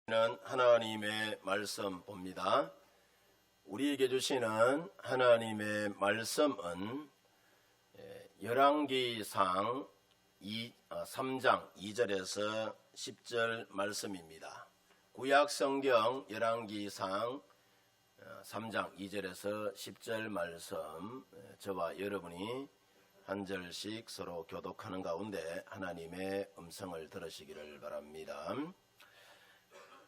는 하나님의 말씀 봅니다. 우리에게 주시는 하나님의 말씀은 열왕기상 3장 2절에서 10절 말씀입니다. 구약성경 열왕기상 3장 2절에서 10절 말씀, 저와 여러분이 한 절씩 서로 교독하는 가운데 하나님의 음성을 들으시기를 바랍니다.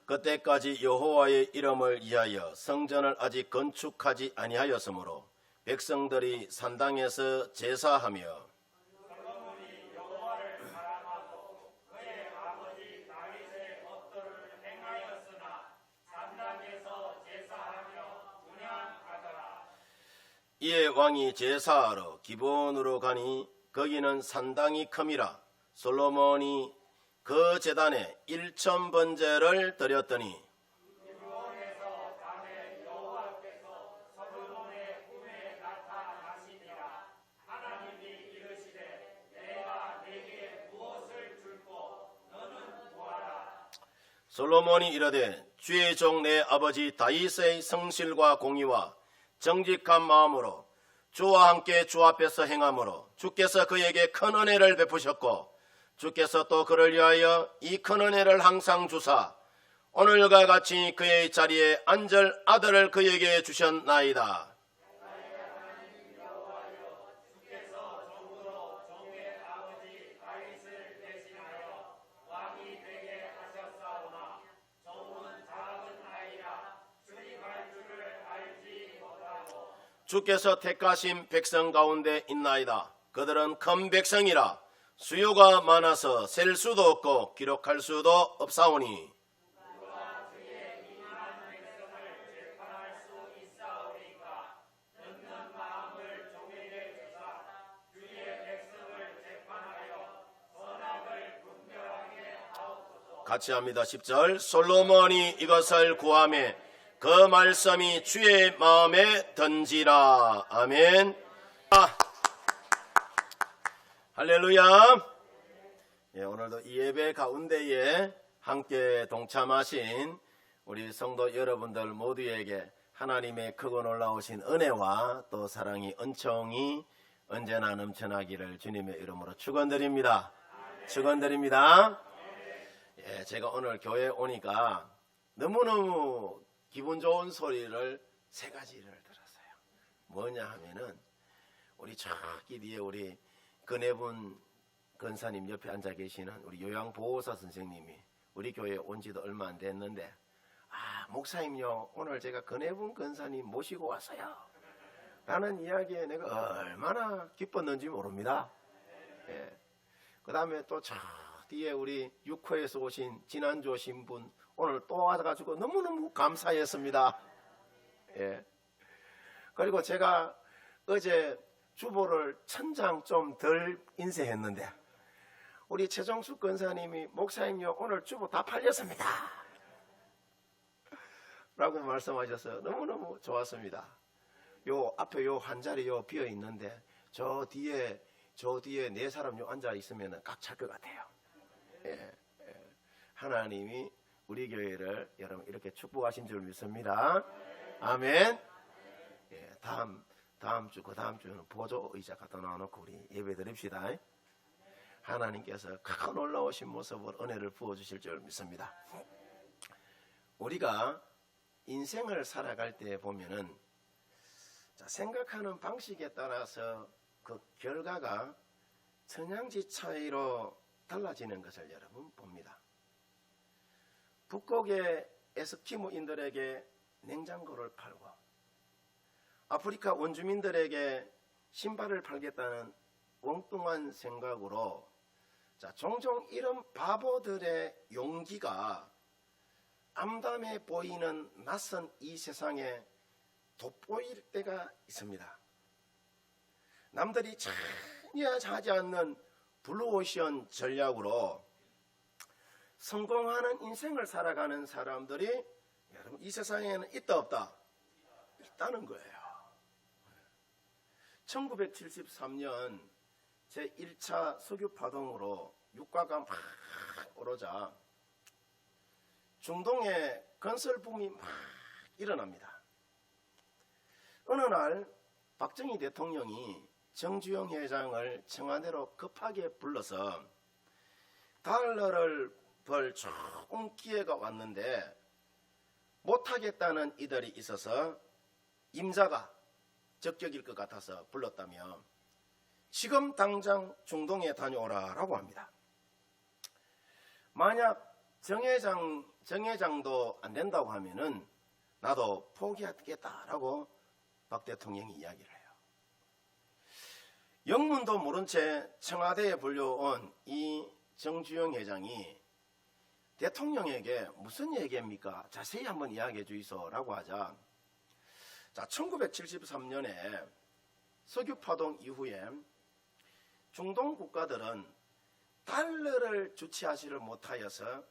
그때까지 여호와의 이름을 위하여 성전을 아직 건축하지 아니하였으므로 백성들이 산당에서 제사하며 솔로몬이 여호와를 사랑하고 그의 아버지 다윗의 법도를 행하였으나 산당에서 제사하며 분향하더라. 이에 왕이 제사하러 기브온으로 가니 거기는 산당이 큼이라. 솔로몬이 그 제단에 1000번제를 드렸더니 기브온에서 밤에 여호와께서 솔로몬의 꿈에 나타나시니라. 하나님이 이르시되 내가 네게 무엇을 줄꼬 너는 구하라. 솔로몬이 이르되 주의 종 내 아버지 다윗의 성실과 공의와 정직한 마음으로 주와 함께 주 앞에서 행함으로 주께서 그에게 큰 은혜를 베푸셨고 주께서 또 그를 위하여 이 큰 은혜를 항상 주사 오늘과 같이 그의 자리에 앉을 아들을 그에게 주셨나이다. 주께서 종으로 종의 아버지 다윗을 대신하여 왕이 되게 하셨사오나 종은 작은 아이라 출입할 줄을 알지 못하고 주께서 택하신 백성 가운데 있나이다. 그들은 큰 백성이라 수요가 많아서 셀 수도 없고 기록할 수도 없사오니 누가 주의 이만한 백성을 재판할 수 있사오리까. 듣는 마음을 종에게 주사 주의 백성을 재판하여 선악을 분별하게 하옵소서. 같이 합니다. 10절 솔로몬이 이것을 구하며 그 말씀이 주의 마음에 든지라. 아멘. 할렐루야. 오늘도 이 예배 가운데에 함께 동참하신 우리 성도 여러분들 모두에게 하나님의 크고 놀라우신 은혜와 또 사랑이 은총이 언제나 넘쳐나기를 주님의 이름으로 축원드립니다. 축원드립니다. 제가 오늘 교회에 오니까 너무너무 기분 좋은 소리를 세 가지를 들었어요. 뭐냐 하면은 우리 저기 뒤에 우리 근혜분 권사님 옆에 앉아 계시는 우리 요양보호사 선생님이 우리 교회에 온 지도 얼마 안 됐는데 목사님요 오늘 제가 근혜분 권사님 모시고 왔어요 라는 이야기에 내가 얼마나 기뻤는지 모릅니다. 그 다음에 또 저 뒤에 우리 6호에서 오신 지난주 오신 분 오늘 또 와가지고 너무너무 감사했습니다. 그리고 제가 어제 주보를 1000장 좀 덜 인쇄했는데 우리 최정숙 권사님이 목사님요 오늘 주보 다 팔렸습니다 라고 말씀하셔서 너무너무 좋았습니다. 요 앞에 요 한 자리 요 비어 있는데 저 뒤에 네 사람 요 앉아 있으면 꽉 찰 것 같아요. 하나님이 우리 교회를 여러분 이렇게 축복하신 줄 믿습니다. 아멘. 다음 주, 그 다음 주는 보조 의자 갖다 놔놓고 우리 예배 드립시다. 하나님께서 큰 놀라우신 모습으로 은혜를 부어주실 줄 믿습니다. 우리가 인생을 살아갈 때 보면은 생각하는 방식에 따라서 그 결과가 천양지 차이로 달라지는 것을 여러분 봅니다. 북극의 에스키모인들에게 냉장고를 팔고 아프리카 원주민들에게 신발을 팔겠다는 엉뚱한 생각으로 종종 이런 바보들의 용기가 암담해 보이는 낯선 이 세상에 돋보일 때가 있습니다. 남들이 전혀 하지 않는 블루오션 전략으로 성공하는 인생을 살아가는 사람들이 여러분 이 세상에는 있다 없다? 있다는 거예요. 1973년 제1차 석유 파동으로 유가가 막 오르자 중동에 건설붐이 막 일어납니다. 어느 날 박정희 대통령이 정주영 회장을 청와대로 급하게 불러서 달러를 벌 좋은 기회가 왔는데 못하겠다는 이들이 있어서 임자가 적격일 것 같아서 불렀다며 지금 당장 중동에 다녀오라라고 합니다. 만약 정 회장도 안 된다고 하면은 나도 포기하겠다라고 박 대통령이 이야기를 해요. 영문도 모른 채 청와대에 불려온 이 정주영 회장이 대통령에게 무슨 얘기입니까? 자세히 한번 이야기해 주이소라고 하자. 자, 1973년에 석유파동 이후에 중동 국가들은 달러를 주체하지를 못하여서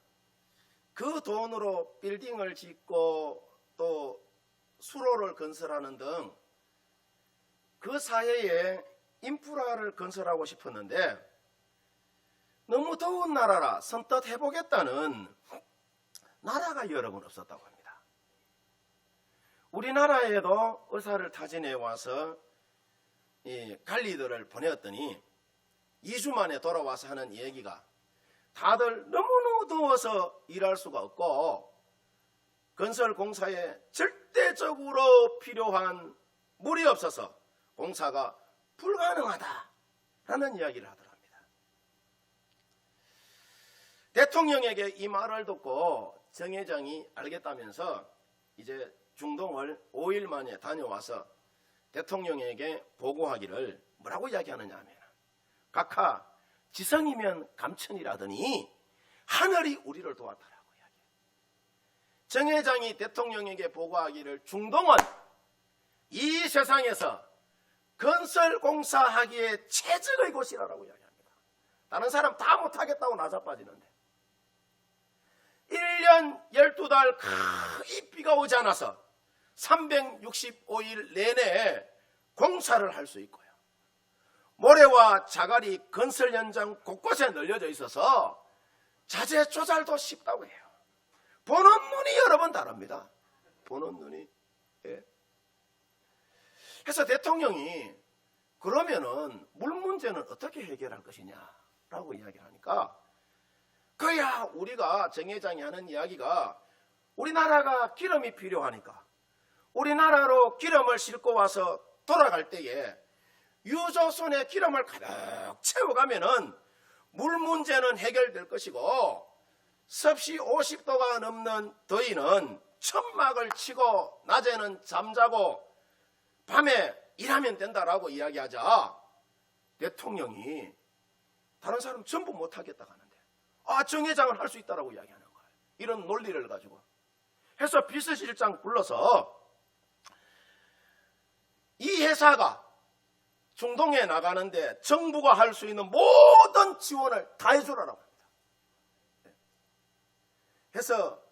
그 돈으로 빌딩을 짓고 또 수로를 건설하는 등 그 사회에 인프라를 건설하고 싶었는데 너무 더운 나라라 선뜻 해보겠다는 나라가 여러분 없었다고 합니다. 우리나라에도 의사를 타진해 와서 이 관리들을 보내었더니 2주 만에 돌아와서 하는 얘기가 다들 너무너무 더워서 일할 수가 없고 건설공사에 절대적으로 필요한 물이 없어서 공사가 불가능하다라는 이야기를 하더랍니다. 대통령에게 이 말을 듣고 정 회장이 알겠다면서 이제 중동을 5일 만에 다녀와서 대통령에게 보고하기를 뭐라고 이야기하느냐 하면 각하 지성이면 감천이라더니 하늘이 우리를 도왔다라고 이야기해요. 정 회장이 대통령에게 보고하기를 중동은 이 세상에서 건설공사하기에 최적의 곳이라고 이야기합니다. 다른 사람 다 못하겠다고 나자빠지는데 1년 12달 거의 비가 오지 않아서 365일 내내 공사를 할 수 있고요. 모래와 자갈이 건설 현장 곳곳에 널려져 있어서 자재 조달도 쉽다고 해요. 보는 눈이 여러 번 다릅니다. 보는 눈이. 예. 그래서 대통령이 그러면은 물 문제는 어떻게 해결할 것이냐라고 이야기를 하니까 그야 우리가 정 회장이 하는 이야기가 우리나라가 기름이 필요하니까 우리나라로 기름을 싣고 와서 돌아갈 때에 유조선에 기름을 가득 채워가면은 물 문제는 해결될 것이고 섭씨 50도가 넘는 더위는 천막을 치고 낮에는 잠자고 밤에 일하면 된다라고 이야기하자 대통령이 다른 사람 전부 못하겠다고 하는데 정 회장은 할 수 있다라고 이야기하는 거예요. 이런 논리를 가지고 해서 비서실장 불러서 이 회사가 중동에 나가는데 정부가 할 수 있는 모든 지원을 다 해주라고 합니다. 해서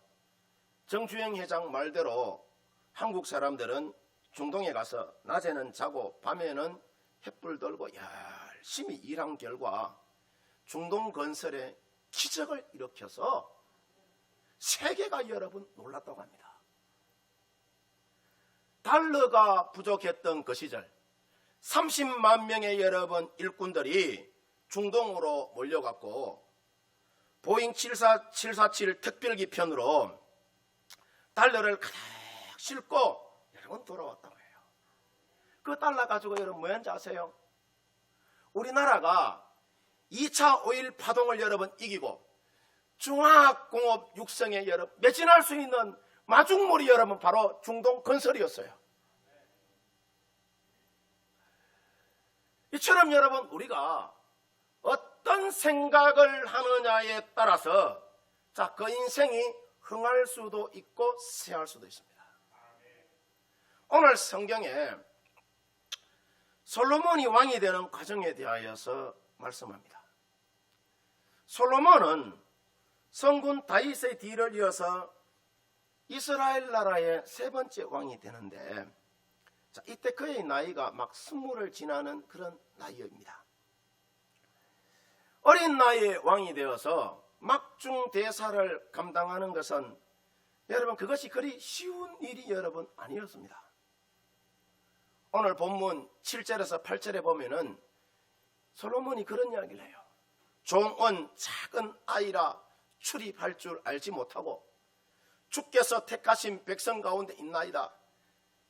정주영 회장 말대로 한국 사람들은 중동에 가서 낮에는 자고 밤에는 햇불 들고 열심히 일한 결과 중동 건설에 기적을 일으켜서 세계가 여러분 놀랐다고 합니다. 달러가 부족했던 그 시절 30만 명의 여러분 일꾼들이 중동으로 몰려갔고 보잉 747 특별기 편으로 달러를 가득 싣고 여러분 돌아왔다고 해요. 그 달러 가지고 여러분 뭐였는지 아세요? 우리나라가 2차 오일 파동을 여러분 이기고 중화공업 육성에 여러분 매진할 수 있는 마중물이 여러분 바로 중동 건설이었어요. 이처럼 여러분 우리가 어떤 생각을 하느냐에 따라서 그 인생이 흥할 수도 있고 쇠할 수도 있습니다. 오늘 성경에 솔로몬이 왕이 되는 과정에 대하여서 말씀합니다. 솔로몬은 성군 다윗의 뒤를 이어서 이스라엘 나라의 세 번째 왕이 되는데 이때 그의 나이가 막 20을 지나는 그런 나이입니다. 어린 나이에 왕이 되어서 막중 대사를 감당하는 것은 여러분, 그것이 그리 쉬운 일이 여러분 아니었습니다. 오늘 본문 7절에서 8절에 보면은 솔로몬이 그런 이야기를 해요. 종은 작은 아이라 출입할 줄 알지 못하고 주께서 택하신 백성 가운데 있나이다.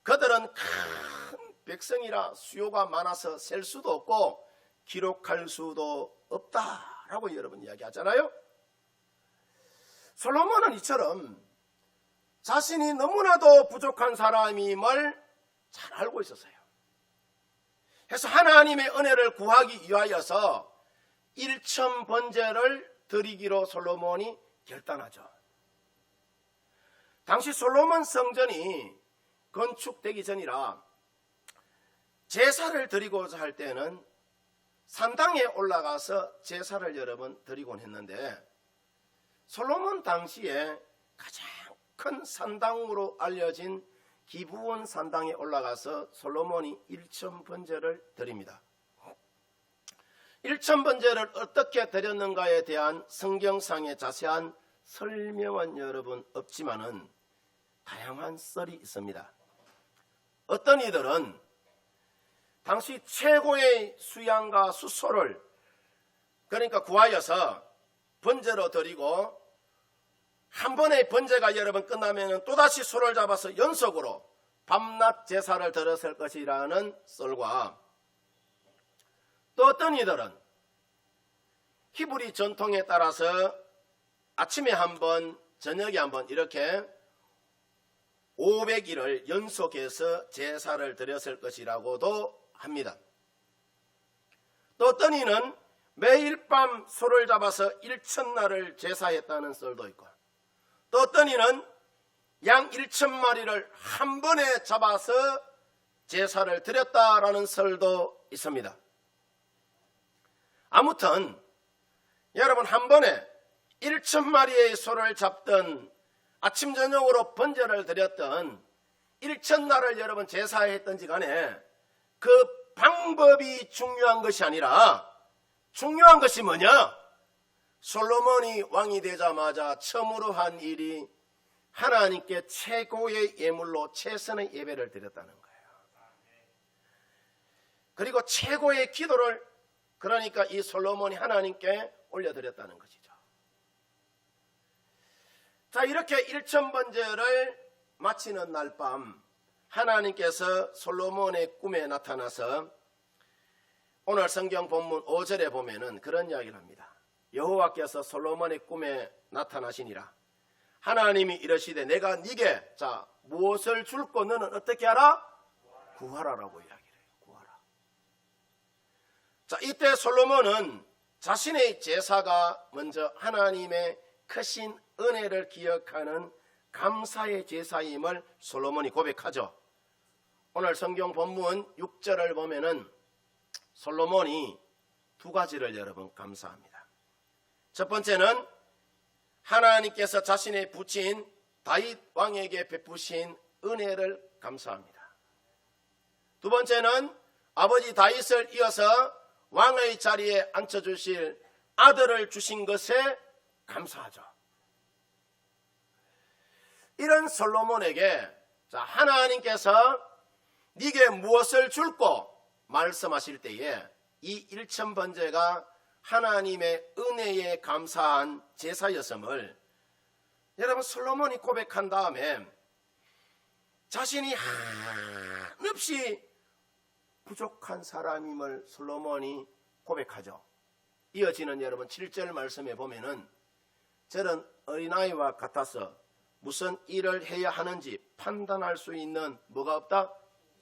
그들은 큰 백성이라 수요가 많아서 셀 수도 없고 기록할 수도 없다라고 여러분 이야기하잖아요. 솔로몬은 이처럼 자신이 너무나도 부족한 사람임을 잘 알고 있었어요. 그래서 하나님의 은혜를 구하기 위하여서 1000번제를 드리기로 솔로몬이 결단하죠. 당시 솔로몬 성전이 건축되기 전이라 제사를 드리고자 할 때는 산당에 올라가서 제사를 여러분 드리곤 했는데, 솔로몬 당시에 가장 큰 산당으로 알려진 기브온 산당에 올라가서 솔로몬이 1000번제를 드립니다. 1000번제를 어떻게 드렸는가에 대한 성경상의 자세한 설명은 여러분 없지만은 다양한 썰이 있습니다. 어떤 이들은 당시 최고의 수양과 수소를 그러니까 구하여서 번제로 드리고, 한 번의 번제가 여러분 끝나면 또다시 소를 잡아서 연속으로 밤낮 제사를 드렸을 것이라는 썰과, 또 어떤 이들은 히브리 전통에 따라서 아침에 한 번, 저녁에 한 번 이렇게 500일을 연속해서 제사를 드렸을 것이라고도 합니다. 또 어떤 이는 매일 밤 소를 잡아서 1000날을 제사했다는 썰도 있고, 또 어떤 이는 양 1000마리를 한 번에 잡아서 제사를 드렸다라는 설도 있습니다. 아무튼 여러분, 한 번에 1000마리의 소를 잡던, 아침 저녁으로 번제를 드렸던 1000날을 여러분 제사했던지 간에 그 방법이 중요한 것이 아니라 중요한 것이 뭐냐? 솔로몬이 왕이 되자마자 처음으로 한 일이 하나님께 최고의 예물로 최선의 예배를 드렸다는 거예요. 그리고 최고의 기도를, 그러니까 이 솔로몬이 하나님께 올려드렸다는 것이죠. 자, 이렇게 1000번제를 마치는 날 밤 하나님께서 솔로몬의 꿈에 나타나서 오늘 성경 본문 5절에 보면은 그런 이야기를 합니다. 여호와께서 솔로몬의 꿈에 나타나시니라. 하나님이 이러시되 내가 네게 자 무엇을 줄고 너는 어떻게 하라? 구하라라고 이야기를 해요. 구하라. 자, 이때 솔로몬은 자신의 제사가 먼저 하나님의 크신 은혜를 기억하는 감사의 제사임을 솔로몬이 고백하죠. 오늘 성경 본문 6절을 보면은 솔로몬이 두 가지를 여러분 감사합니다. 첫 번째는 하나님께서 자신의 부친 다윗 왕에게 베푸신 은혜를 감사합니다. 두 번째는 아버지 다윗을 이어서 왕의 자리에 앉혀주실 아들을 주신 것에 감사하죠. 이런 솔로몬에게 하나님께서 네게 무엇을 줄고 말씀하실 때에 이 1000번제가 하나님의 은혜에 감사한 제사였음을 여러분 솔로몬이 고백한 다음에 자신이 한없이 부족한 사람임을 솔로몬이 고백하죠. 이어지는 여러분 7절 말씀에 보면은 저는 어린아이와 같아서 무슨 일을 해야 하는지 판단할 수 있는 뭐가 없다?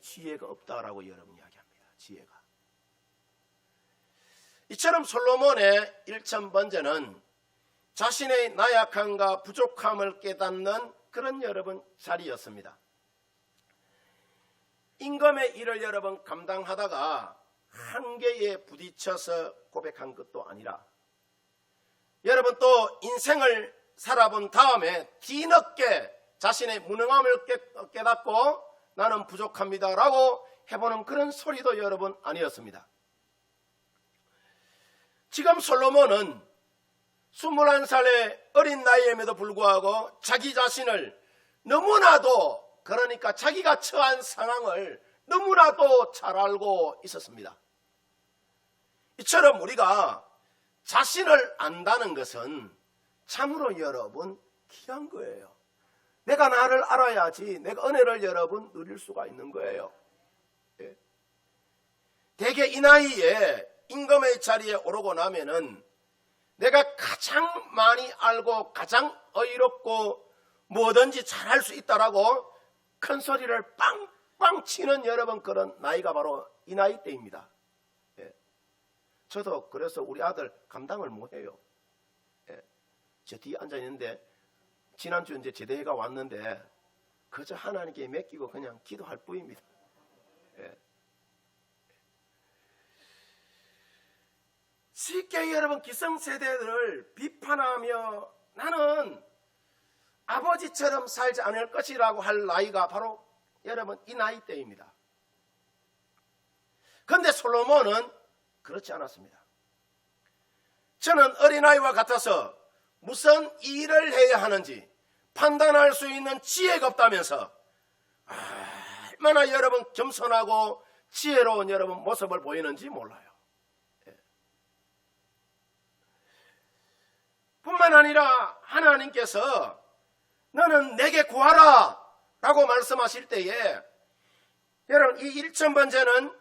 지혜가 없다라고 여러분 이야기합니다. 지혜가. 이처럼 솔로몬의 1000번제는 자신의 나약함과 부족함을 깨닫는 그런 여러분 자리였습니다. 임금의 일을 여러분 감당하다가 한계에 부딪혀서 고백한 것도 아니라 여러분 또 인생을 살아본 다음에 뒤늦게 자신의 무능함을 깨닫고 나는 부족합니다라고 해보는 그런 소리도 여러분 아니었습니다. 지금 솔로몬은 21살의 어린 나이임에도 불구하고 자기 자신을 너무나도, 그러니까 자기가 처한 상황을 너무나도 잘 알고 있었습니다. 이처럼 우리가 자신을 안다는 것은 참으로 여러분 귀한 거예요. 내가 나를 알아야지 내가 은혜를 여러분 누릴 수가 있는 거예요. 예. 대개 이 나이에 임금의 자리에 오르고 나면은 내가 가장 많이 알고 가장 의롭고 뭐든지 잘할 수 있다라고 큰 소리를 빵빵 치는 여러분 그런 나이가 바로 이 나이 때입니다. 예. 저도 그래서 우리 아들 감당을 못해요. 예. 저 뒤에 앉아 있는데 지난주 이제 제대회가 왔는데 그저 하나님께 맡기고 그냥 기도할 뿐입니다. 예. 쉽게 여러분 기성세대들을 비판하며 나는 아버지처럼 살지 않을 것이라고 할 나이가 바로 여러분 이 나이 때입니다. 그런데 솔로몬은 그렇지 않았습니다. 저는 어린아이와 같아서 무슨 일을 해야 하는지 판단할 수 있는 지혜가 없다면서 얼마나 여러분 겸손하고 지혜로운 여러분 모습을 보이는지 몰라요. 예. 뿐만 아니라 하나님께서 너는 내게 구하라 라고 말씀하실 때에 여러분 이 1,000번째는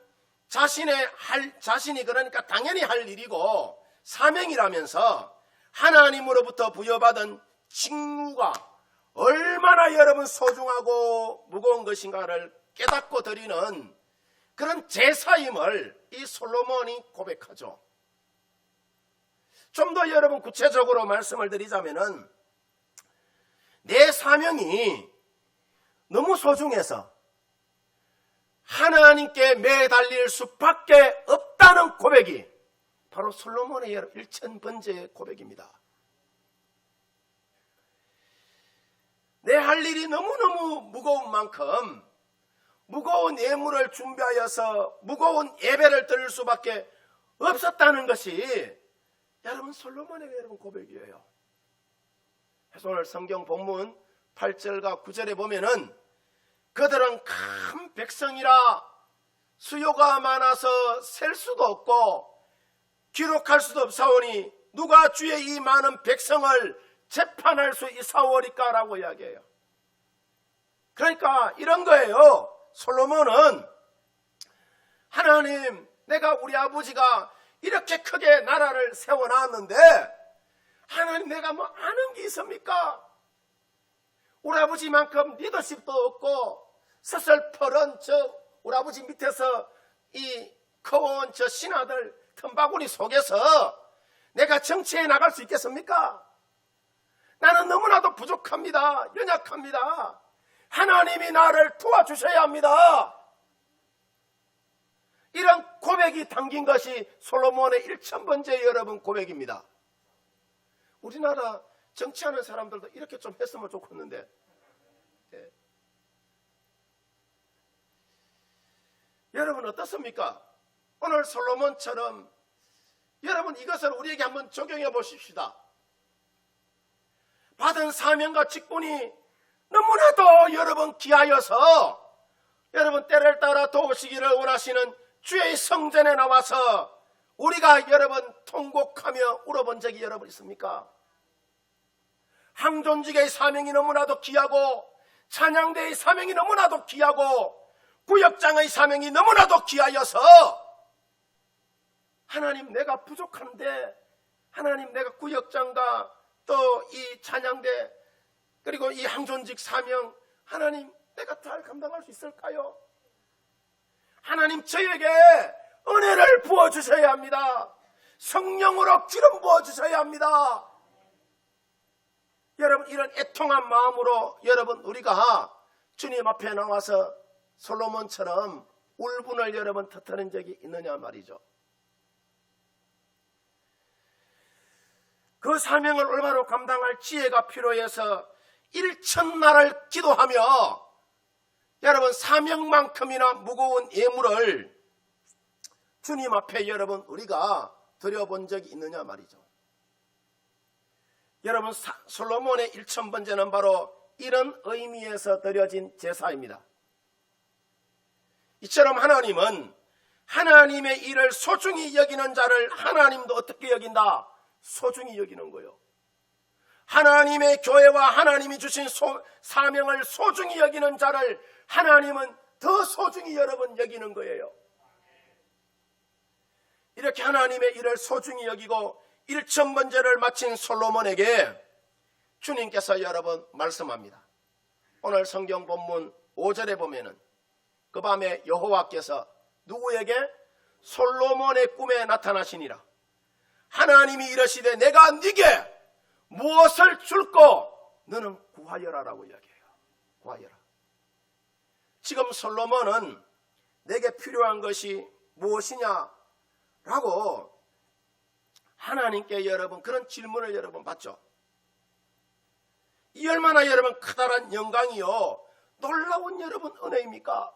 자신이 그러니까 당연히 할 일이고 사명이라면서 하나님으로부터 부여받은 직무가 얼마나 여러분 소중하고 무거운 것인가를 깨닫고 드리는 그런 제사임을 이 솔로몬이 고백하죠. 좀 더 여러분 구체적으로 말씀을 드리자면은 내 사명이 너무 소중해서 하나님께 매달릴 수밖에 없다는 고백이 바로 솔로몬의 1,000번째의 고백입니다. 내 할 일이 너무너무 무거운 만큼 무거운 예물을 준비하여서 무거운 예배를 드릴 수밖에 없었다는 것이 여러분 솔로몬의 여러분 고백이에요. 그래서 오늘 성경 본문 8절과 9절에 보면은 그들은 큰 백성이라 수요가 많아서 셀 수도 없고 기록할 수도 없사오니 누가 주의 이 많은 백성을 재판할 수 있사오리까 라고 이야기해요. 그러니까 이런 거예요. 솔로몬은 하나님, 내가 우리 아버지가 이렇게 크게 나라를 세워놨는데 하나님 내가 뭐 아는 게 있습니까? 우리 아버지만큼 리더십도 없고 서슬퍼런 우리 아버지 밑에서 이 커온 저 신하들 틈바구니 속에서 내가 정치에 나갈 수 있겠습니까? 나는 너무나도 부족합니다. 연약합니다. 하나님이 나를 도와주셔야 합니다. 이런 고백이 담긴 것이 솔로몬의 1,000번째 여러분 고백입니다. 우리나라 정치하는 사람들도 이렇게 좀 했으면 좋겠는데. 예. 여러분 어떻습니까? 오늘 솔로몬처럼 여러분 이것을 우리에게 한번 적용해 보십시다. 받은 사명과 직분이 너무나도 여러분 귀하여서 여러분 때를 따라 도우시기를 원하시는 주의 성전에 나와서 우리가 여러분 통곡하며 울어본 적이 여러분 있습니까? 항존직의 사명이 너무나도 귀하고 찬양대의 사명이 너무나도 귀하고 구역장의 사명이 너무나도 귀하여서 하나님 내가 부족한데 하나님 내가 구역장과 또 이 찬양대 그리고 이 항존직 사명 하나님 내가 잘 감당할 수 있을까요? 하나님 저에게 은혜를 부어주셔야 합니다. 성령으로 기름 부어주셔야 합니다. 여러분 이런 애통한 마음으로 여러분 우리가 주님 앞에 나와서 솔로몬처럼 울분을 여러분 터뜨린 적이 있느냐 말이죠. 그 사명을 올바로 감당할 지혜가 필요해서 1,000날을 기도하며 여러분 사명만큼이나 무거운 예물을 주님 앞에 여러분 우리가 드려본 적이 있느냐 말이죠. 여러분 솔로몬의 1,000번째는 바로 이런 의미에서 드려진 제사입니다. 이처럼 하나님은 하나님의 일을 소중히 여기는 자를 하나님도 어떻게 여긴다? 소중히 여기는 거예요. 하나님의 교회와 하나님이 주신 사명을 소중히 여기는 자를 하나님은 더 소중히 여러분 여기는 거예요. 이렇게 하나님의 일을 소중히 여기고 일천번제를 마친 솔로몬에게 주님께서 여러분 말씀합니다. 오늘 성경 본문 5절에 보면은 그 밤에 여호와께서 누구에게? 솔로몬의 꿈에 나타나시니라. 하나님이 이러시되 내가 네게 무엇을 줄꼬 너는 구하여라라고 이야기해요. 구하여라. 지금 솔로몬은 내게 필요한 것이 무엇이냐라고 하나님께 여러분 그런 질문을 여러분 받죠. 이 얼마나 여러분 커다란 영광이요 놀라운 여러분 은혜입니까?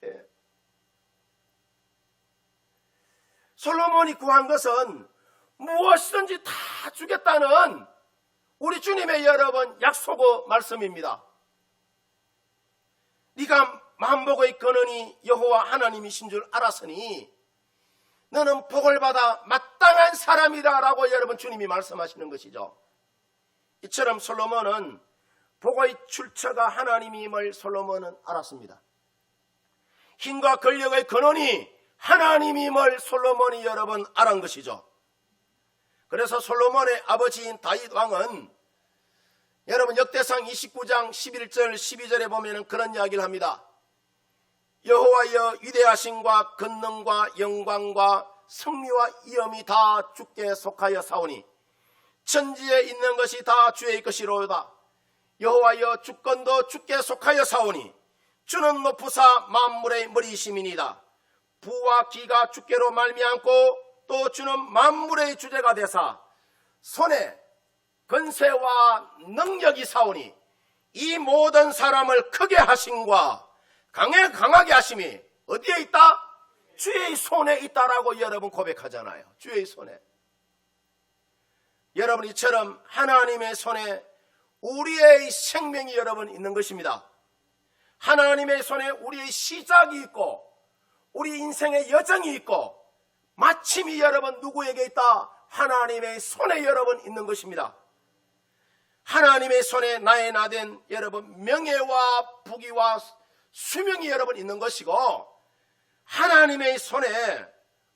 예. 솔로몬이 구한 것은 무엇이든지 다 주겠다는 우리 주님의 여러분 약속의 말씀입니다. 네가 만복의 근원이 여호와 하나님이신 줄 알았으니 너는 복을 받아 마땅한 사람이다 라고 여러분 주님이 말씀하시는 것이죠. 이처럼 솔로몬은 복의 출처가 하나님임을 솔로몬은 알았습니다. 힘과 권력의 근원이 하나님임을 솔로몬이 여러분 알은 것이죠. 그래서 솔로몬의 아버지인 다윗 왕은 여러분 역대상 29장 11절 12절에 보면 그런 이야기를 합니다. 여호와여 위대하심과 권능과 영광과 승리와 이엄이 다 주께 속하여 사오니 천지에 있는 것이 다 주의 것이로다. 여호와여 주권도 주께 속하여 사오니 주는 높으사 만물의 머리이심이니이다. 부와 기가 주께로 말미암고 또 주는 만물의 주제가 되사 손에 권세와 능력이 사오니 이 모든 사람을 크게 하심과 강하게 하심이 어디에 있다? 주의 손에 있다라고 여러분 고백하잖아요. 주의 손에. 여러분 이처럼 하나님의 손에 우리의 생명이 여러분 있는 것입니다. 하나님의 손에 우리의 시작이 있고 우리 인생의 여정이 있고 마침이 여러분 누구에게 있다? 하나님의 손에 여러분 있는 것입니다. 하나님의 손에 나의 나된 여러분 명예와 부귀와 수명이 여러분 있는 것이고 하나님의 손에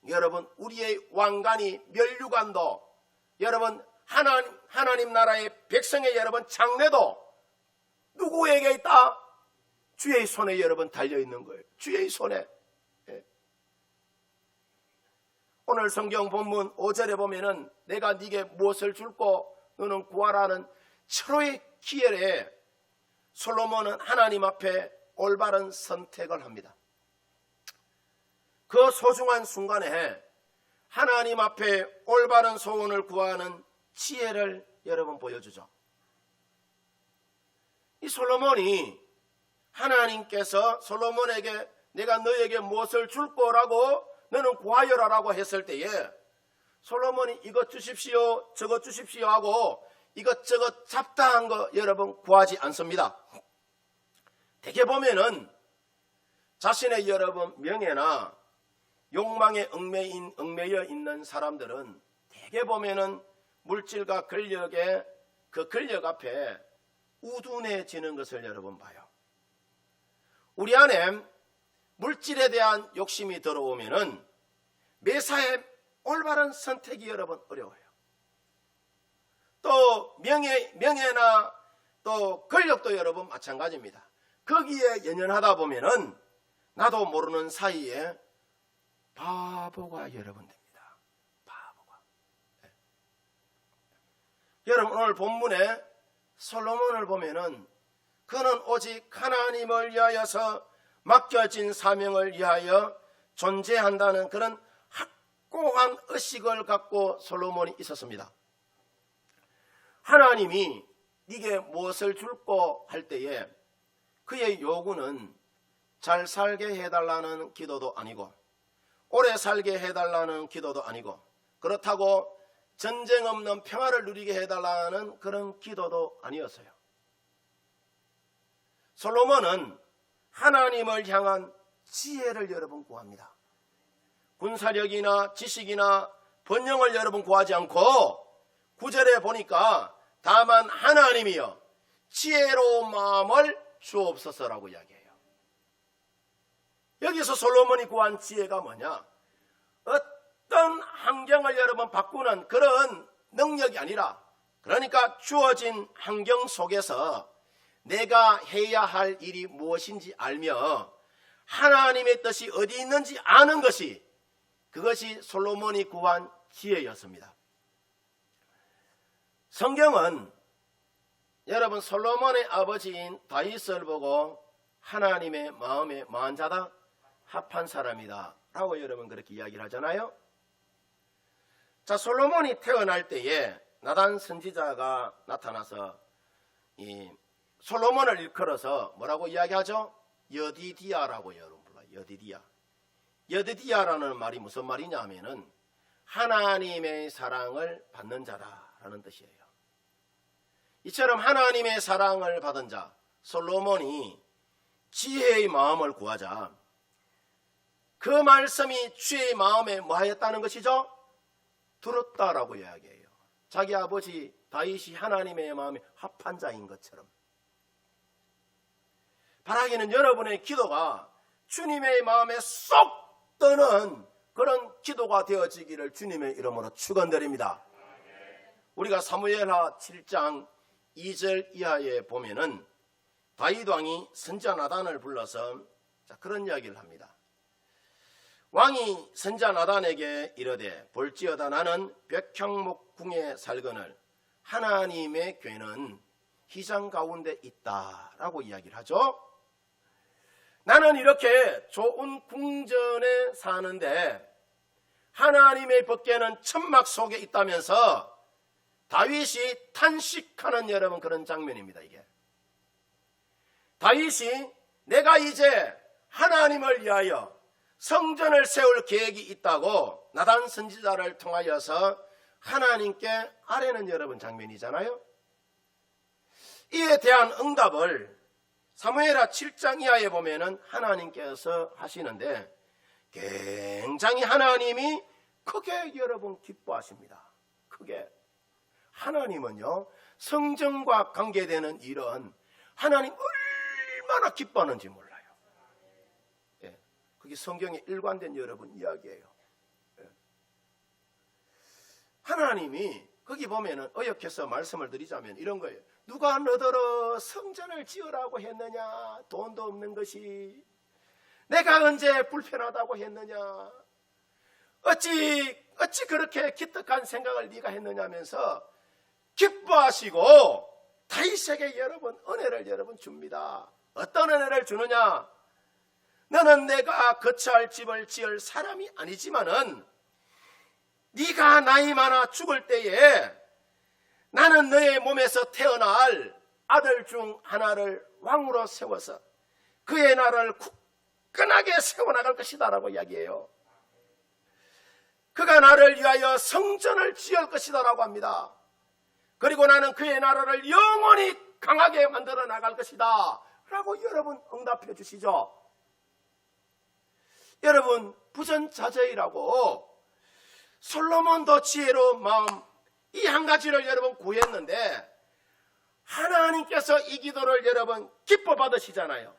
여러분 우리의 왕관이 면류관도 여러분 하나님 나라의 백성의 여러분 장래도 누구에게 있다? 주의 손에 여러분 달려있는 거예요. 주의 손에. 예. 오늘 성경 본문 5절에 보면은 내가 네게 무엇을 줄꼬 너는 구하라는 철호의 기회에 솔로몬은 하나님 앞에 올바른 선택을 합니다. 그 소중한 순간에 하나님 앞에 올바른 소원을 구하는 지혜를 여러분 보여주죠. 이 솔로몬이 하나님께서 솔로몬에게 내가 너에게 무엇을 줄 거라고 너는 구하여라라고 했을 때에 솔로몬이 이것 주십시오 저것 주십시오 하고 이것저것 잡다한 거 여러분 구하지 않습니다. 대개 보면은 자신의 여러분 명예나 욕망에 얽매여 있는 사람들은 대개 보면은 물질과 권력의 그 권력 앞에 우둔해지는 것을 여러분 봐요. 우리 안에 물질에 대한 욕심이 들어오면은 매사에 올바른 선택이 여러분 어려워요. 또 명예나 또 권력도 여러분 마찬가지입니다. 거기에 연연하다 보면은 나도 모르는 사이에 바보가 여러분 됩니다. 바보가. 네. 여러분 오늘 본문에 솔로몬을 보면은 그는 오직 하나님을 위하여서 맡겨진 사명을 위하여 존재한다는 그런 확고한 의식을 갖고 솔로몬이 있었습니다. 하나님이 네게 무엇을 줄꼬 할 때에 그의 요구는 잘 살게 해달라는 기도도 아니고 오래 살게 해달라는 기도도 아니고 그렇다고 전쟁 없는 평화를 누리게 해달라는 그런 기도도 아니었어요. 솔로몬은 하나님을 향한 지혜를 여러분 구합니다. 군사력이나 지식이나 번영을 여러분 구하지 않고 9절에 보니까 다만 하나님이여 지혜로운 마음을 주옵소서라고 이야기해요. 여기서 솔로몬이 구한 지혜가 뭐냐? 어떤 환경을 여러분 바꾸는 그런 능력이 아니라, 그러니까 주어진 환경 속에서 내가 해야 할 일이 무엇인지 알며 하나님의 뜻이 어디 있는지 아는 것이, 그것이 솔로몬이 구한 지혜였습니다. 성경은 여러분 솔로몬의 아버지인 다윗을 보고 하나님의 마음에 마한 자다, 합한 사람이다 라고 여러분 그렇게 이야기를 하잖아요. 자, 솔로몬이 태어날 때에 나단 선지자가 나타나서 이 솔로몬을 일컬어서 뭐라고 이야기하죠? 여디디아라고 여러분 불러요. 여디디아. 여디디아라는 말이 무슨 말이냐 하면은 하나님의 사랑을 받는 자라는 뜻이에요. 이처럼 하나님의 사랑을 받은 자 솔로몬이 지혜의 마음을 구하자 그 말씀이 주의 마음에 뭐하였다는 것이죠? 들었다라고 이야기해요. 자기 아버지 다윗이 하나님의 마음에 합한 자인 것처럼 바라기는 여러분의 기도가 주님의 마음에 쏙 드는 그런 기도가 되어지기를 주님의 이름으로 축원드립니다. 우리가 사무엘하 7장 2절 이하에 보면은 다윗 왕이 선지자 나단을 불러서 그런 이야기를 합니다. 왕이 선지자 나단에게 이르되 볼지어다 나는 벽향목 궁에 살거늘 하나님의 궤는 휘장 가운데 있다라고 이야기를 하죠. 나는 이렇게 좋은 궁전에 사는데 하나님의 법궤는 천막 속에 있다면서 다윗이 탄식하는 여러분 그런 장면입니다. 이게 다윗이 내가 이제 하나님을 위하여 성전을 세울 계획이 있다고 나단 선지자를 통하여서 하나님께 아뢰는 여러분 장면이잖아요. 이에 대한 응답을 사무엘하 7장 이하에 보면은 하나님께서 하시는데 굉장히 하나님이 크게 여러분 기뻐하십니다. 크게. 하나님은요 성전과 관계되는 일은 하나님 얼마나 기뻐하는지 몰라요. 예, 그게 성경에 일관된 여러분 이야기예요. 예. 하나님이 거기 보면은 어역해서 말씀을 드리자면 이런 거예요. 누가 너더러 성전을 지으라고 했느냐? 돈도 없는 것이 내가 언제 불편하다고 했느냐? 어찌 그렇게 기특한 생각을 네가 했느냐면서 기뻐하시고 다윗에게 여러분 은혜를 여러분 줍니다. 어떤 은혜를 주느냐? 너는 내가 거처할 집을 지을 사람이 아니지만은 네가 나이 많아 죽을 때에 나는 너의 몸에서 태어날 아들 중 하나를 왕으로 세워서 그의 나라를 굳건하게 세워나갈 것이다 라고 이야기해요. 그가 나를 위하여 성전을 지을 것이다 라고 합니다. 그리고 나는 그의 나라를 영원히 강하게 만들어 나갈 것이다 라고 여러분 응답해 주시죠. 여러분 부전자제이라고 솔로몬도 지혜로운 마음 이 한 가지를 여러분 구했는데 하나님께서 이 기도를 여러분 기뻐 받으시잖아요.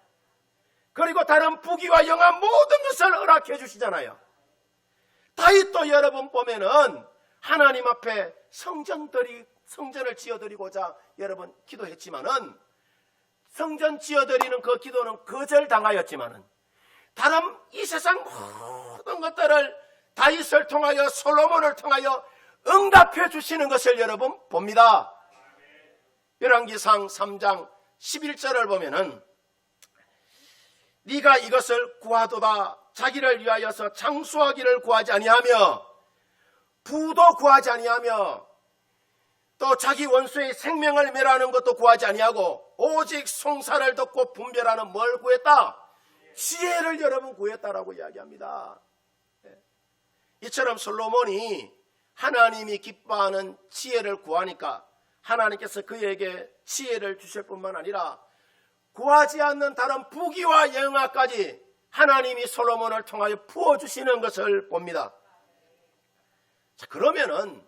그리고 다른 부귀와 영화 모든 것을 허락해 주시잖아요. 다윗도 여러분 보면은 하나님 앞에 성전을 지어드리고자 여러분 기도했지만은 성전 지어드리는 그 기도는 거절당하였지만은 다른 이 세상 모든 것들을 다윗을 통하여 솔로몬을 통하여 응답해 주시는 것을 여러분 봅니다. 열왕기상 3장 11절을 보면은 네가 이것을 구하도다 자기를 위하여서 장수하기를 구하지 아니하며 부도 구하지 아니하며 또 자기 원수의 생명을 멸하는 것도 구하지 아니하고 오직 송사를 듣고 분별하는 뭘 구했다? 지혜를 여러분 구했다라고 이야기합니다. 이처럼 솔로몬이 하나님이 기뻐하는 지혜를 구하니까 하나님께서 그에게 지혜를 주실 뿐만 아니라 구하지 않는 다른 부귀와 영화까지 하나님이 솔로몬을 통하여 부어주시는 것을 봅니다. 자, 그러면은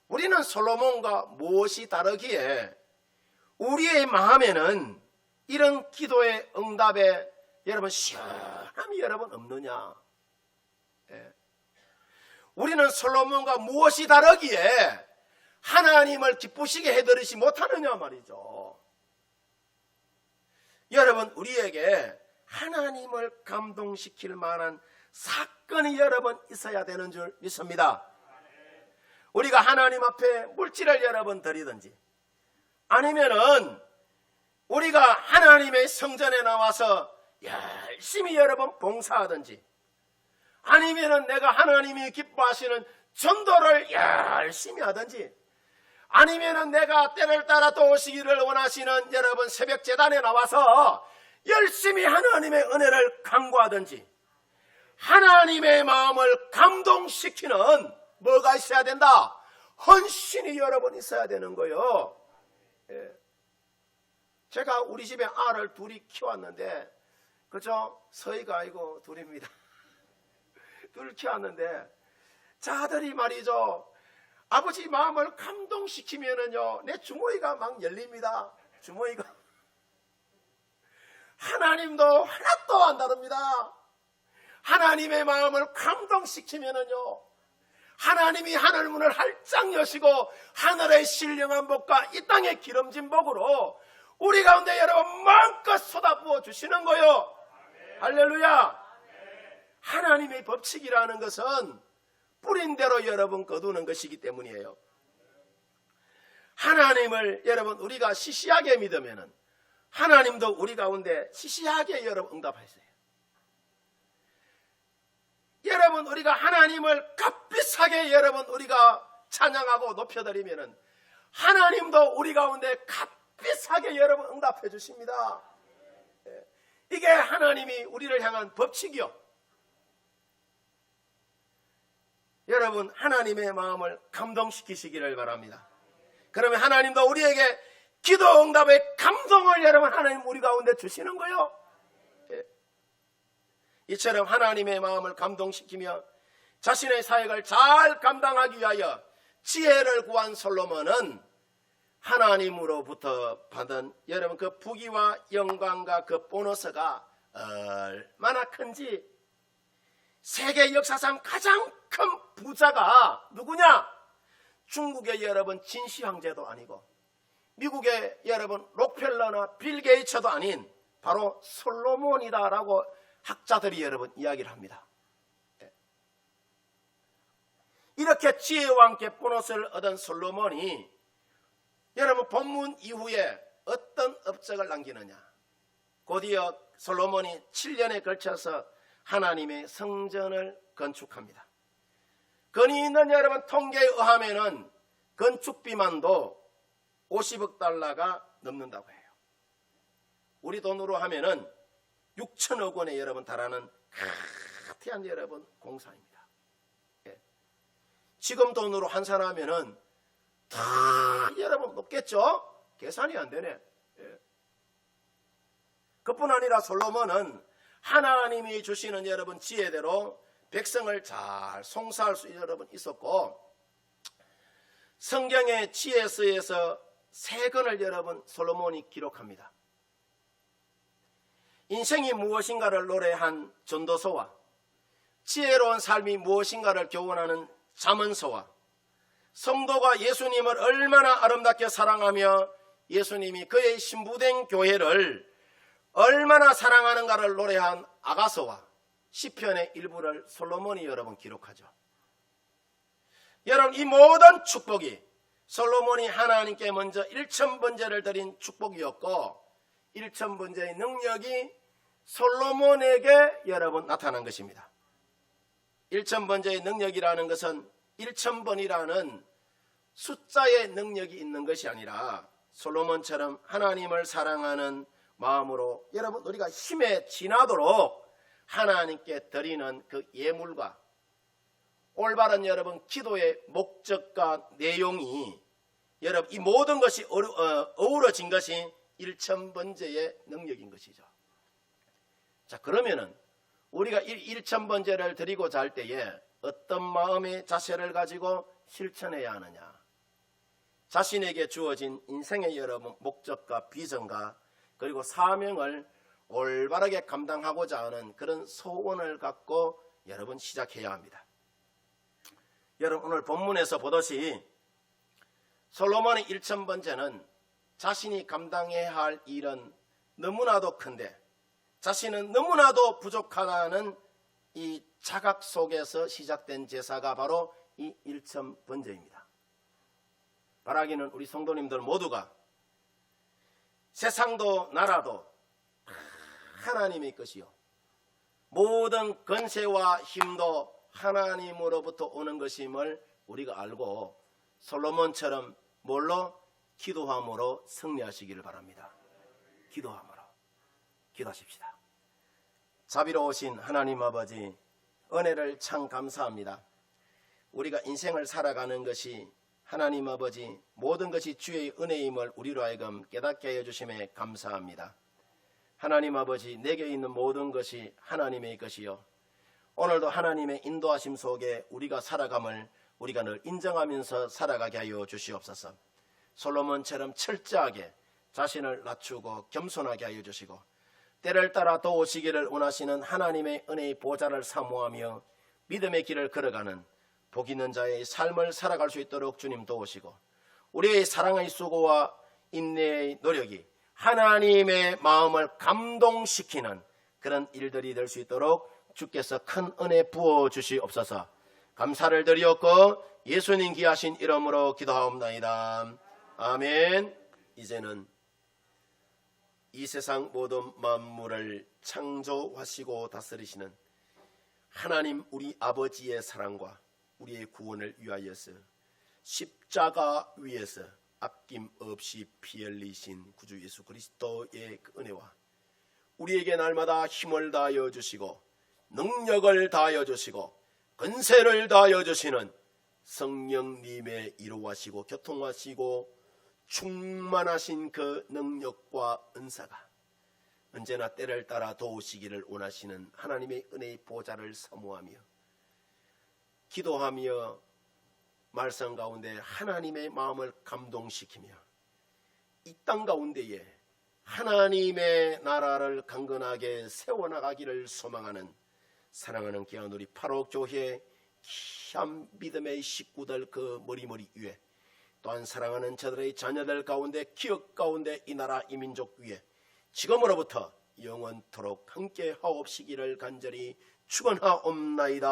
우리는 솔로몬과 무엇이 다르기에 우리의 마음에는 이런 기도의 응답에 여러분 시원함이 여러분 없느냐? 예. 우리는 솔로몬과 무엇이 다르기에 하나님을 기쁘시게 해드리지 못하느냐 말이죠. 여러분, 우리에게 하나님을 감동시킬 만한 사건이 여러분 있어야 되는 줄 믿습니다. 우리가 하나님 앞에 물질을 여러분 드리든지, 아니면은 우리가 하나님의 성전에 나와서 열심히 여러분 봉사하든지, 아니면은 내가 하나님이 기뻐하시는 전도를 열심히 하든지, 아니면은 내가 때를 따라 또 오시기를 원하시는 여러분 새벽 제단에 나와서 열심히 하나님의 은혜를 간구하든지, 하나님의 마음을 감동시키는 뭐가 있어야 된다? 헌신이 여러분 있어야 되는 거예요. 예. 제가 우리 집에 알을 둘이 키웠는데, 그죠? 서희가 아니고 둘입니다. 둘을 키웠는데, 자들이 말이죠, 아버지 마음을 감동시키면은요, 내 주머니가 막 열립니다. 주머니가. 하나님도 하나도 안 다릅니다. 하나님의 마음을 감동시키면은요, 하나님이 하늘문을 활짝 여시고 하늘의 신령한 복과 이 땅의 기름진 복으로 우리 가운데 여러분 마음껏 쏟아부어 주시는 거요. 할렐루야. 하나님의 법칙이라는 것은 뿌린 대로 여러분 거두는 것이기 때문이에요. 하나님을 여러분 우리가 시시하게 믿으면은 하나님도 우리 가운데 시시하게 여러분 응답하세요. 여러분 우리가 하나님을 값비싸게 여러분 우리가 찬양하고 높여드리면은 하나님도 우리 가운데 값비싸게 여러분 응답해 주십니다. 이게 하나님이 우리를 향한 법칙이요. 여러분 하나님의 마음을 감동시키시기를 바랍니다. 그러면 하나님도 우리에게 기도 응답의 감동을 여러분 하나님 우리 가운데 주시는 거요. 이처럼 하나님의 마음을 감동시키며 자신의 사역을 잘 감당하기 위하여 지혜를 구한 솔로몬은 하나님으로부터 받은 여러분 그 부귀와 영광과 그 보너스가 얼마나 큰지, 세계 역사상 가장 큰 부자가 누구냐? 중국의 여러분 진시 황제도 아니고 미국의 여러분 록펠러나 빌 게이츠도 아닌 바로 솔로몬이다라고 학자들이 여러분 이야기를 합니다. 이렇게 지혜와 함께 보너스를 얻은 솔로몬이 여러분 본문 이후에 어떤 업적을 남기느냐? 곧이어 솔로몬이 7년에 걸쳐서 하나님의 성전을 건축합니다. 건의 있는 여러분 통계에 의하면은 건축비만도 50억 달러가 넘는다고 해요. 우리 돈으로 하면은 6천억 원에 여러분 달하는 거대한 여러분 공사입니다. 예. 지금 돈으로 환산하면은 다 여러분 높겠죠? 계산이 안 되네. 예. 그뿐 아니라 솔로몬은 하나님이 주시는 여러분 지혜대로 백성을 잘 송사할 수 여러분 있었고, 성경의 지혜서에서 3권을 여러분 솔로몬이 기록합니다. 인생이 무엇인가를 노래한 전도서와 지혜로운 삶이 무엇인가를 교훈하는 잠언서와 성도가 예수님을 얼마나 아름답게 사랑하며 예수님이 그의 신부된 교회를 얼마나 사랑하는가를 노래한 아가서와 시편의 일부를 솔로몬이 여러분 기록하죠. 여러분 이 모든 축복이 솔로몬이 하나님께 먼저 1000번제를 드린 축복이었고 1000번제의 능력이 솔로몬에게 여러분 나타난 것입니다. 1000번제의 능력이라는 것은 1000번이라는 숫자의 능력이 있는 것이 아니라 솔로몬처럼 하나님을 사랑하는 마음으로 여러분 우리가 힘에 지나도록 하나님께 드리는 그 예물과 올바른 여러분 기도의 목적과 내용이 여러분 이 모든 것이 어우러진 것이 일천번제의 능력인 것이죠. 자, 그러면은 우리가 일천번제를 드리고자 할 때에 어떤 마음의 자세를 가지고 실천해야 하느냐? 자신에게 주어진 인생의 여러 목적과 비전과 그리고 사명을 올바르게 감당하고자 하는 그런 소원을 갖고 여러분 시작해야 합니다. 여러분, 오늘 본문에서 보듯이 솔로몬의 일천번제는 자신이 감당해야 할 일은 너무나도 큰데 자신은 너무나도 부족하다는 이 자각 속에서 시작된 제사가 바로 이 일천번제입니다. 바라기는 우리 성도님들 모두가 세상도 나라도 하나님의 것이요 모든 권세와 힘도 하나님으로부터 오는 것임을 우리가 알고 솔로몬처럼 뭘로? 기도함으로 승리하시기를 바랍니다. 기도함으로 기도하십시다. 자비로우신 하나님 아버지, 은혜를 참 감사합니다. 우리가 인생을 살아가는 것이 하나님 아버지 모든 것이 주의 은혜임을 우리로 하여금 깨닫게 하여 주심에 감사합니다. 하나님 아버지, 내게 있는 모든 것이 하나님의 것이요 오늘도 하나님의 인도하심 속에 우리가 살아감을 우리가 늘 인정하면서 살아가게 하여 주시옵소서. 솔로몬처럼 철저하게 자신을 낮추고 겸손하게 하여 주시고 때를 따라 도우시기를 원하시는 하나님의 은혜의 보좌를 사모하며 믿음의 길을 걸어가는 복 있는 자의 삶을 살아갈 수 있도록 주님 도우시고 우리의 사랑의 수고와 인내의 노력이 하나님의 마음을 감동시키는 그런 일들이 될 수 있도록 주께서 큰 은혜 부어 주시옵소서. 감사를 드리옵고 예수님 귀하신 이름으로 기도하옵나이다. 아멘. 이제는 이 세상 모든 만물을 창조하시고 다스리시는 하나님 우리 아버지의 사랑과 우리의 구원을 위하여서 십자가 위에서 아낌없이 피 흘리신 구주 예수 그리스도의 그 은혜와 우리에게 날마다 힘을 다하여 주시고 능력을 다하여 주시고 권세를 다하여 주시는 성령님의 이루하시고 교통하시고 충만하신 그 능력과 은사가 언제나 때를 따라 도우시기를 원하시는 하나님의 은혜의 보좌를 사모하며 기도하며 말씀 가운데 하나님의 마음을 감동시키며 이 땅 가운데에 하나님의 나라를 강건하게 세워나가기를 소망하는 사랑하는 귀한 우리 파록교회 귀한 믿음의 식구들 그 머리머리 위에 또한 사랑하는 저들의 자녀들 가운데 기억 가운데 이 나라 이 민족 위에 지금으로부터 영원토록 함께 하옵시기를 간절히 축원하옵나이다.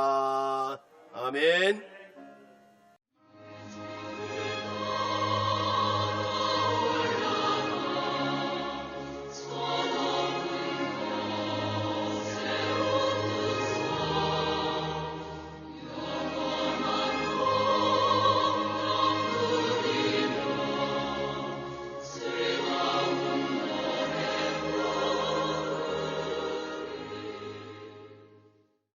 아멘.